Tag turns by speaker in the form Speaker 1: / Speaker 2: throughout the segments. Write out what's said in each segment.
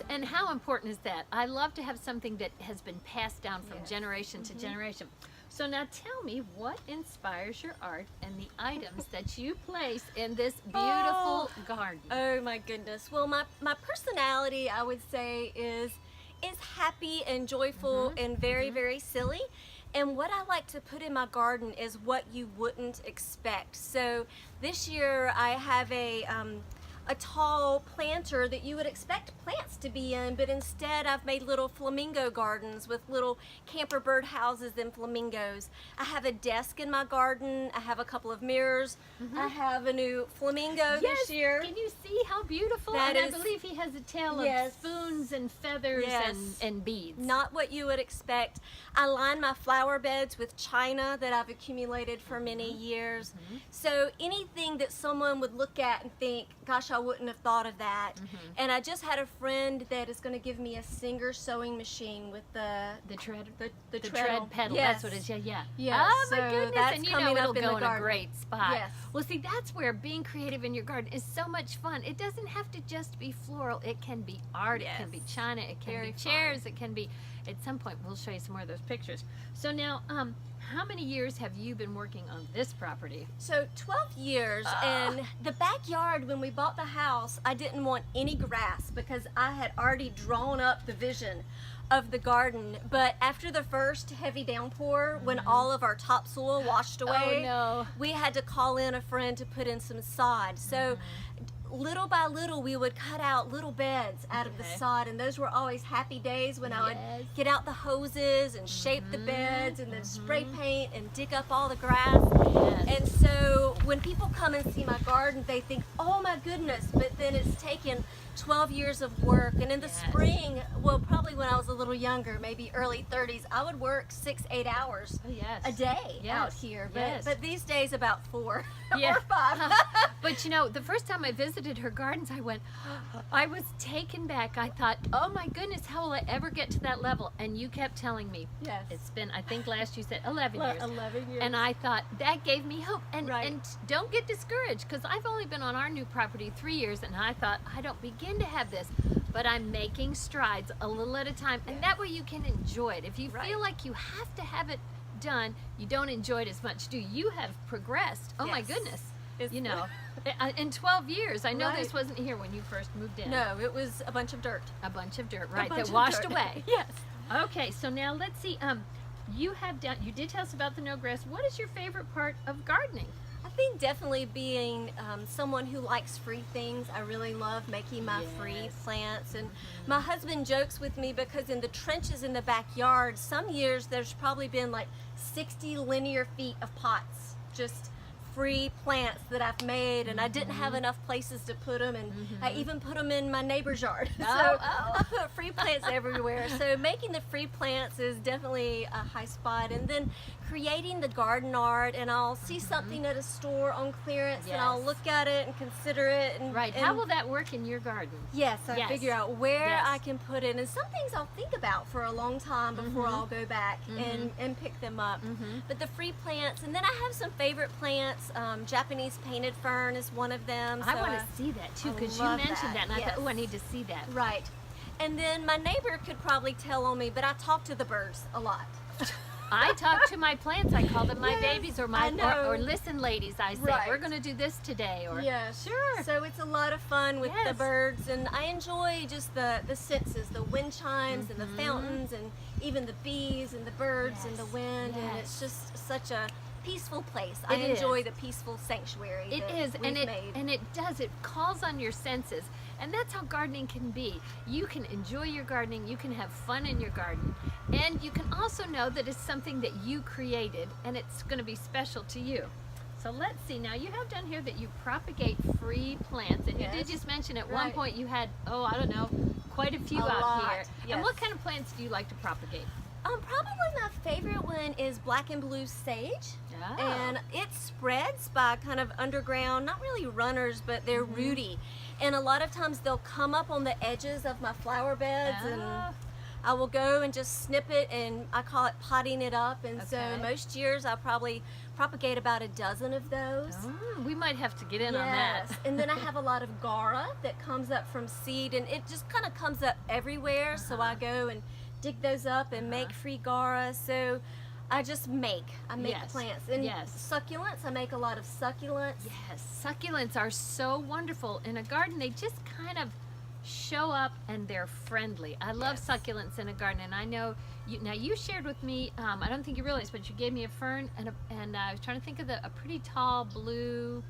Speaker 1: and how important is that? I love to have something that has been passed down from generation to generation. So now tell me, what inspires your art and the items that you place in this beautiful garden?
Speaker 2: Oh my goodness. Well, my personality, I would say, is happy and joyful and very silly. And what I like to put in my garden is what you wouldn't expect. So this year I have a tall planter that you would expect plants to be in, but instead I've made little flamingo gardens with little camper bird houses and flamingos. I have a desk in my garden. I have a couple of mirrors. I have a new flamingo this year.
Speaker 1: Can you see how beautiful?
Speaker 2: That
Speaker 1: and
Speaker 2: is-
Speaker 1: I believe he has a tail of spoons and feathers and beads.
Speaker 2: Not what you would expect. I line my flower beds with china that I've accumulated for many years. So anything that someone would look at and think, gosh, I wouldn't have thought of that. And I just had a friend that is going to give me a Singer sewing machine with the
Speaker 1: tread,
Speaker 2: the
Speaker 1: tread pedal.
Speaker 2: Yes.
Speaker 1: That's what it is. Yeah.
Speaker 2: Yes.
Speaker 1: Oh my
Speaker 2: So
Speaker 1: goodness!
Speaker 2: that's
Speaker 1: And you
Speaker 2: coming
Speaker 1: know it'll
Speaker 2: up in
Speaker 1: go
Speaker 2: the
Speaker 1: in a
Speaker 2: garden.
Speaker 1: great spot.
Speaker 2: Yes.
Speaker 1: Well, see, that's where being creative in your garden is so much fun. It doesn't have to just be floral. It can be art. It can be china. It can
Speaker 2: Very
Speaker 1: be chairs. It can be. At some point, we'll show you some more of those pictures. So now, how many years have you been working on this property?
Speaker 2: So 12 years, and the backyard, when we bought the house, I didn't want any grass because I had already drawn up the vision of the garden. But after the first heavy downpour, when all of our topsoil washed away,
Speaker 1: no.
Speaker 2: we had to call in a friend to put in some sod. So little by little, we would cut out little beds out of the sod, and those were always happy days when I would get out the hoses and shape the beds and then spray paint and dig up all the grass. And so when people come and see my garden, they think, oh my goodness, but then it's taken 12 years of work. And in the spring, well, probably when I was a little younger, maybe early 30s, I would work 6-8 hours a day out here. But these days, about 4 or 5.
Speaker 1: But you know, the first time I visited her gardens, I was taken back. I thought, oh my goodness, how will I ever get to that level? And you kept telling me, it's been, I think last you said 11 years.
Speaker 2: 11 years.
Speaker 1: And I thought, that gave me hope. And don't get discouraged, because I've only been on our new property 3 years, and I thought, I don't begin to have this, but I'm making strides a little at a time, and that way you can enjoy it. If you feel like you have to have it done, you don't enjoy it as much, do you? You have progressed. Oh my goodness. You know, in 12 years. I know this wasn't here when you first moved in.
Speaker 2: No, it was a bunch of dirt.
Speaker 1: A bunch of dirt, right,
Speaker 2: bunch
Speaker 1: that
Speaker 2: of
Speaker 1: washed
Speaker 2: dirt.
Speaker 1: away.
Speaker 2: Yes.
Speaker 1: Okay, so now let's see. You did tell us about the no grass. What is your favorite part of gardening?
Speaker 2: I think definitely being someone who likes free things. I really love making my free plants. And my husband jokes with me because in the trenches in the backyard, some years there's probably been like 60 linear feet of pots, just free plants that I've made, and I didn't have enough places to put them, and I even put them in my neighbor's yard. So I put free plants everywhere. So making the free plants is definitely a high spot. And then creating the garden art, and I'll see something at a store on clearance and I'll look at it and consider it. And,
Speaker 1: how will that work in your garden?
Speaker 2: Yes, I figure out where I can put it, and some things I'll think about for a long time before I'll go back and pick them up. But the free plants, and then I have some favorite plants. Japanese painted fern is one of them.
Speaker 1: I want to see that too, because you mentioned that, and I thought, oh, I need to see that.
Speaker 2: Right. And then my neighbor could probably tell on me, but I talk to the birds a lot.
Speaker 1: I talk to my plants. I call them my babies, or my or listen, ladies. I say we're going to do this today, or sure.
Speaker 2: So it's a lot of fun with the birds, and I enjoy just the senses, the wind chimes and the fountains, and even the bees and the birds and the wind, and it's just such a peaceful place. I enjoy the peaceful sanctuary.
Speaker 1: It is, and it calls on your senses, and that's how gardening can be. You can enjoy your gardening, you can have fun in your garden, and you can also know that it's something that you created, and it's going to be special to you. So let's see. Now you have down here that you propagate free plants, and you did just mention at one point you had, I don't know, quite a few out here. And what kind of plants do you like to propagate?
Speaker 2: Probably my favorite one is black and blue sage, and it spreads by kind of underground, not really runners, but they're rooty, and a lot of times they'll come up on the edges of my flower beds, and I will go and just snip it, and I call it potting it up. And so
Speaker 1: Okay.
Speaker 2: most years I'll probably propagate about a dozen of those.
Speaker 1: Oh, we might have to get in on that.
Speaker 2: Yes, and then I have a lot of Gara that comes up from seed, and it just kind of comes up everywhere. So I go and dig those up and make free Gara. So I make
Speaker 1: Yes.
Speaker 2: plants. And
Speaker 1: Yes.
Speaker 2: succulents, I make a lot of succulents.
Speaker 1: Yes, succulents are so wonderful in a garden. They just kind of show up and they're friendly. I love
Speaker 2: Yes.
Speaker 1: succulents in a garden, and I know you shared with me. I don't think you realized, but you gave me a fern, and I was trying to think of a pretty tall blue.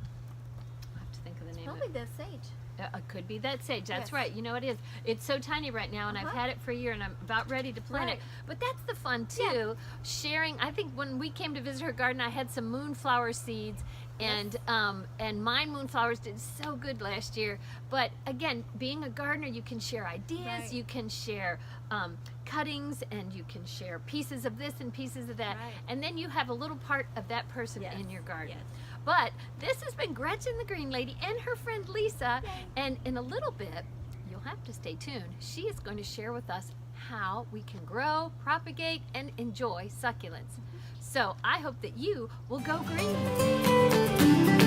Speaker 1: I have to think of the name.
Speaker 2: Probably
Speaker 1: of
Speaker 2: the sage.
Speaker 1: it could be that sage. That's
Speaker 2: Yes.
Speaker 1: right. You know it is. It's so tiny right now, and I've had it for a year, and I'm about ready to plant
Speaker 2: Right.
Speaker 1: it. But that's the fun too. Sharing. I think when we came to visit her garden, I had some moonflower seeds. And my moonflowers did so good last year. But again, being a gardener, you can share ideas,
Speaker 2: Right.
Speaker 1: you can share cuttings, and you can share pieces of this and pieces of that.
Speaker 2: Right.
Speaker 1: And then you have a little part of that person
Speaker 2: Yes.
Speaker 1: in your garden.
Speaker 2: Yes.
Speaker 1: But this has been Gretchen the Green Lady and her friend Lisa.
Speaker 2: Yay.
Speaker 1: And in a little bit, you'll have to stay tuned. She is going to share with us how we can grow, propagate, and enjoy succulents. So I hope that you will go green.